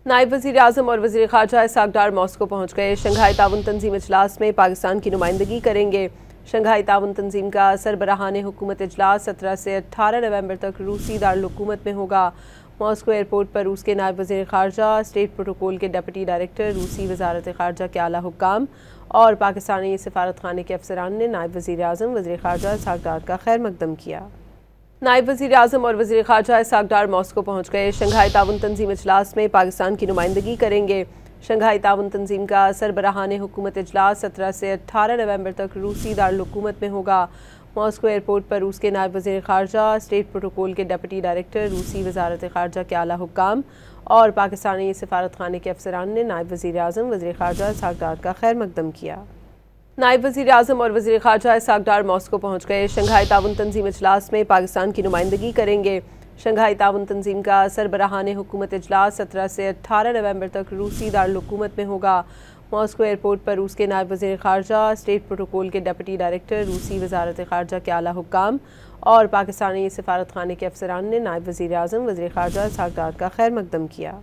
नायब वज़ीर आज़म और वज़ीर ख़ारजा इसहाक़ डार मॉस्को पहुँच गए। शंघाई ताउन तंजीम इजलास में पाकिस्तान की नुमाइंदगी करेंगे। शंघाई ताउन तंजीम का सरबराहान हुकूमत इजलास 17 से 18 नवंबर तक रूसी दारुल-हुकूमत में होगा। मॉस्को एयरपोर्ट पर रूस के नायब वज़ीर ख़ारजा, स्टेट प्रोटोकॉल के डिप्टी डायरेक्टर, रूसी वज़ारत ख़ारजा के आला हुक्काम और पाकिस्तानी सफारत खाने के अफसरान ने नायब वज़ीर आज़म वज़ीर ख़ारजा इसहाक़ डार का खैर मकदम किया। नायब वज़ीर आज़म और वज़ीर ख़ारजा इसहाक़ डार मॉस्को पहुँच गए। शंघाई ताउन तंजीम इजलास में पाकिस्तान की नुमाइंदगी करेंगे। शंघाई ताउन तंजीम का सरबराहान हुकूमत इजलास 17 से 18 नवंबर तक रूसी दारुल-हुकूमत में होगा। मॉस्को एयरपोर्ट पर रूस के नायब वज़ीर ख़ारजा, स्टेट प्रोटोकॉल के डिप्टी डायरेक्टर, रूसी वज़ारत ख़ारजा के आला हुक्काम और पाकिस्तानी सफारत खाने के अफसरान ने नायब वज़ीर आज़म वज़ीर ख़ारजा इसहाक़ डार का खैर मकदम किया। नायब वज़ीर आज़म और वज़ीर ख़ारजा इसहाक़ डार मॉस्को पहुँच गए। शंघाई ताउन तंजीम इजलास में पाकिस्तान की नुमाइंदगी करेंगे। शंघाई ताउन तंजीम का सरबराहान हुकूमत इजलास 17 से 18 नवंबर तक रूसी दारुल-हुकूमत में होगा। मॉस्को एयरपोर्ट पर रूस के नायब वज़ीर ख़ारजा, स्टेट प्रोटोकॉल के डिप्टी डायरेक्टर, रूसी वज़ारत ख़ारजा के आला हुक्काम और पाकिस्तानी सफारत खाने के अफसरान ने नायब वज़ीर आज़म वज़ीर ख़ारजा इसहाक़ डार का खैर मकदम किया।